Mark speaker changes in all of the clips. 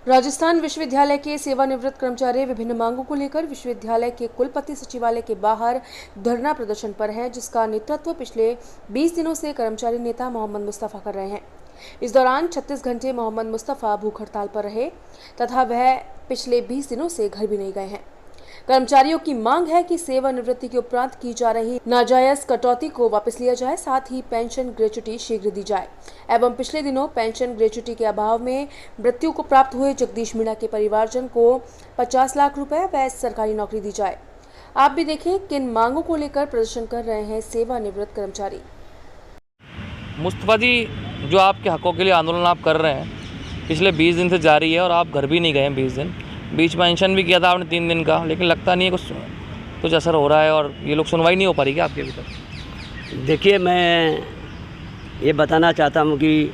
Speaker 1: राजस्थान विश्वविद्यालय के सेवानिवृत्त कर्मचारी विभिन्न मांगों को लेकर विश्वविद्यालय के कुलपति सचिवालय के बाहर धरना प्रदर्शन पर है, जिसका नेतृत्व पिछले 20 दिनों से कर्मचारी नेता मोहम्मद मुस्तफा कर रहे हैं। इस दौरान 36 घंटे मोहम्मद मुस्तफा भूख हड़ताल पर रहे तथा वह पिछले 20 दिनों से घर भी नहीं गए हैं। कर्मचारियों की मांग है कि सेवानिवृत्ति के उपरांत की जा रही नाजायज कटौती को वापस लिया जाए, साथ ही पेंशन ग्रेच्युटी शीघ्र दी जाए एवं पिछले दिनों पेंशन ग्रेच्युटी के अभाव में मृत्यु को प्राप्त हुए जगदीश मीणा के परिवारजन को 50 लाख रुपए व सरकारी नौकरी दी जाए। आप भी देखें किन मांगों को लेकर प्रदर्शन कर रहे हैं सेवानिवृत्त कर्मचारी।
Speaker 2: मुस्तफा जी, जो आपके हकों के लिए आंदोलन आप कर रहे हैं पिछले 20 दिन से जारी है और आप घर भी नहीं गए हैं 20 दिन। बीच में पेंशन भी किया था आपने 3 दिन का, लेकिन लगता नहीं है कुछ असर हो रहा है और ये लोग सुनवाई नहीं हो पा रही क्या आपके अभी तक?
Speaker 3: देखिए, मैं ये बताना चाहता हूँ कि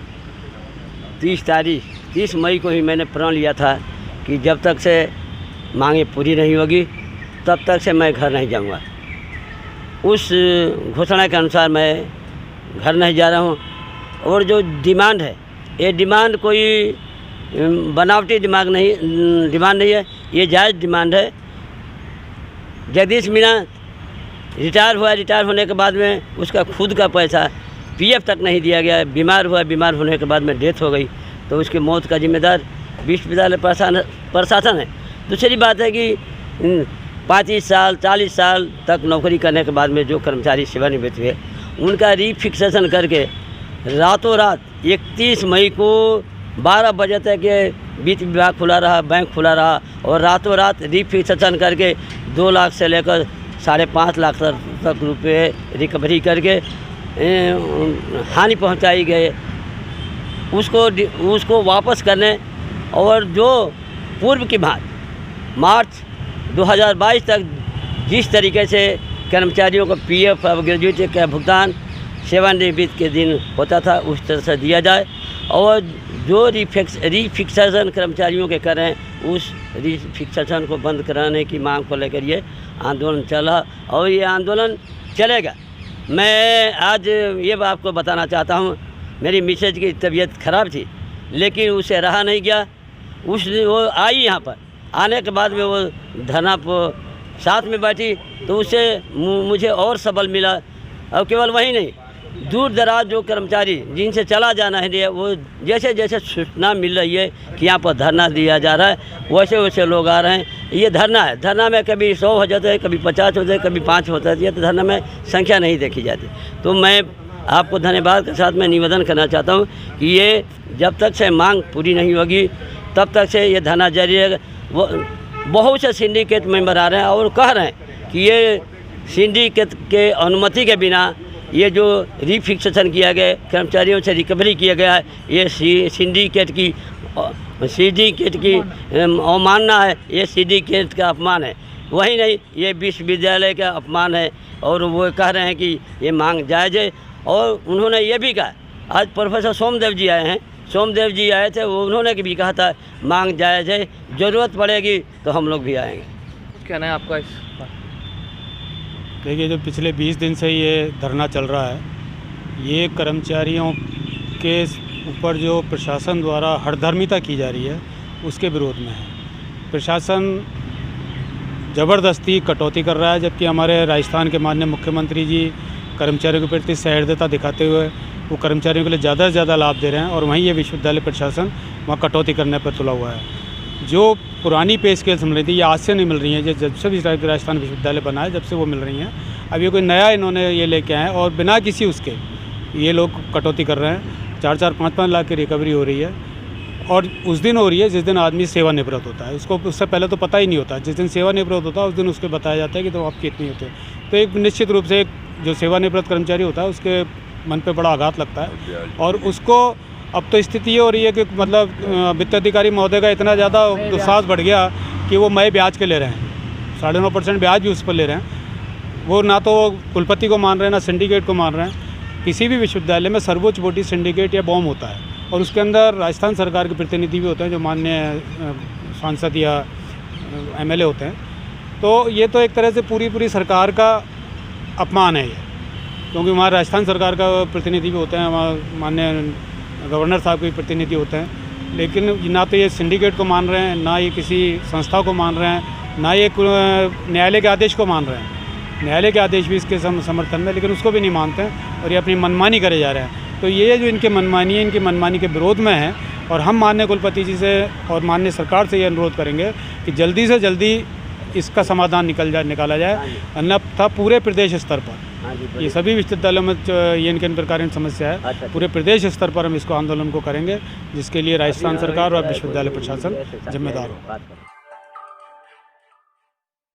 Speaker 3: 30 मई को ही मैंने प्रण लिया था कि जब तक से मांगे पूरी नहीं होगी तब तक से मैं घर नहीं जाऊँगा। उस घोषणा के अनुसार मैं घर नहीं जा रहा हूँ। और जो डिमांड है, ये डिमांड कोई बनावटी डिमांड नहीं है, ये जायज़ डिमांड है। जगदीश मीणा रिटायर होने के बाद में उसका खुद का पैसा पीएफ तक नहीं दिया गया। बीमार होने के बाद में डेथ हो गई, तो उसकी मौत का जिम्मेदार विश्वविद्यालय प्रशासन है। दूसरी बात है कि 35 साल 40 साल तक नौकरी करने के बाद में जो कर्मचारी सेवानिवृत्त हुए, उनका रीफिक्सेशन करके रातों रात 31 मई को 12 बजे तक ये वित्त विभाग खुला रहा, बैंक खुला रहा और रातों रात रीफिक्सेशन करके 2 लाख से लेकर 5.5 लाख तक रुपये रिकवरी करके हानि पहुंचाई गई। उसको वापस करने और जो पूर्व की मार्च 2022 तक जिस तरीके से कर्मचारियों को पीएफ और ग्रेजुएटी का भुगतान सेवानिवृत्ति के दिन होता था, उस तरह से दिया जाए। और जो रीफिक्सेशन कर्मचारियों के करें, उस रीफिक्सेशन को बंद कराने की मांग को लेकर ये आंदोलन चला और ये आंदोलन चलेगा। मैं आज ये आपको बताना चाहता हूँ, मेरी मिसेज की तबीयत ख़राब थी, लेकिन उसे रहा नहीं गया। वो आई यहाँ पर, आने के बाद में वो धरना पर साथ में बैठी, तो उससे मुझे और सबल मिला। और केवल वही नहीं, दूर दराज जो कर्मचारी जिनसे चला जाना है, वो जैसे जैसे सूचना मिल रही है कि यहाँ पर धरना दिया जा रहा है, वैसे वैसे लोग आ रहे हैं। ये धरना है, धरना में कभी 100 हो जाते हैं, कभी 50 होते हैं, कभी 5 होता है। ये तो धरना में संख्या नहीं देखी जाती। तो मैं आपको धन्यवाद के साथ मैं निवेदन करना चाहता हूँ कि ये जब तक से मांग पूरी नहीं होगी तब तक से ये धरना जारी रहेगा। वो बहुत से सिंडिकेट मेंबर आ रहे हैं और कह रहे हैं कि ये सिंडिकेट के अनुमति के बिना ये जो रीफिक्सेशन किया गया, कर्मचारियों से रिकवरी किया गया है, ये सिंडिकेट की अवमानना है, ये सिंडिकेट का अपमान है। वही नहीं, ये विश्वविद्यालय का अपमान है। और वो कह रहे हैं कि ये मांग जायज़ है। और उन्होंने ये भी कहा, आज प्रोफेसर सोमदेव जी आए हैं, सोमदेव जी आए थे, वो उन्होंने भी कहा था मांग जायज़ है, ज़रूरत पड़ेगी तो हम लोग भी आएंगे।
Speaker 2: क्या कहना है आपका इस पर?
Speaker 4: देखिए, जो पिछले 20 दिन से ये धरना चल रहा है, ये कर्मचारियों के ऊपर जो प्रशासन द्वारा हठधर्मिता की जा रही है उसके विरोध में है। प्रशासन ज़बरदस्ती कटौती कर रहा है, जबकि हमारे राजस्थान के माननीय मुख्यमंत्री जी कर्मचारियों के प्रति सहृदयता दिखाते हुए वो कर्मचारियों के लिए ज़्यादा से ज़्यादा लाभ दे रहे हैं, और वहीं ये विश्वविद्यालय प्रशासन वहाँ कटौती करने पर तुला हुआ है। जो पुरानी पे स्केल्स मिल रही थी, ये आज से नहीं मिल रही हैं, जब से भी राजस्थान विश्वविद्यालय बना है जब से वो मिल रही हैं। अब ये कोई नया इन्होंने ये लेके आए और बिना किसी उसके ये लोग कटौती कर रहे हैं। 4-4, 5-5 लाख की रिकवरी हो रही है, और उस दिन हो रही है जिस दिन आदमी सेवानिवृत्त होता है। उसको उससे पहले तो पता ही नहीं होता। जिस दिन सेवानिवृत्त होता है उस दिन उसको बताया जाता है कि तो आपकी इतनी होते हैं। तो एक निश्चित रूप से एक जो सेवानिवृत्त कर्मचारी होता है उसके मन पे बड़ा आघात लगता है। और उसको अब तो स्थिति ये हो रही है कि मतलब वित्त अधिकारी महोदय का इतना ज़्यादा दुस्साहस बढ़ गया कि वो मई ब्याज के ले रहे हैं, 9.5% ब्याज भी उस पर ले रहे हैं। वो ना तो कुलपति को मान रहे हैं, ना सिंडिकेट को मान रहे हैं। किसी भी विश्वविद्यालय में सर्वोच्च बॉडी सिंडिकेट या बॉम होता है, और उसके अंदर राजस्थान सरकार के प्रतिनिधि भी होते हैं, जो माननीय सांसद या एमएलए होते हैं। तो ये तो एक तरह से पूरी सरकार का अपमान है ये, क्योंकि वहाँ राजस्थान सरकार का प्रतिनिधि भी होते हैं, वहाँ माननीय गवर्नर साहब के प्रतिनिधि होते हैं। लेकिन ना तो ये सिंडिकेट को मान रहे हैं, ना ये किसी संस्था को मान रहे हैं, ना ये न्यायालय के आदेश को मान रहे हैं। न्यायालय के आदेश भी इसके समर्थन में, लेकिन उसको भी नहीं मानते हैं और ये अपनी मनमानी करे जा रहे हैं। तो ये जो इनके मनमानी है, इनकी मनमानी के विरोध में है और हम माननीय कुलपति जी से और माननीय सरकार से ये अनुरोध करेंगे कि जल्दी से जल्दी इसका समाधान निकाला जाए, अन्यथा पूरे प्रदेश स्तर पर, ये सभी विश्वविद्यालयों में ये इनके प्रकार की समस्या है, पूरे प्रदेश स्तर पर हम इसको आंदोलन को करेंगे, जिसके लिए राजस्थान सरकार और विश्वविद्यालय प्रशासन जिम्मेदार हो।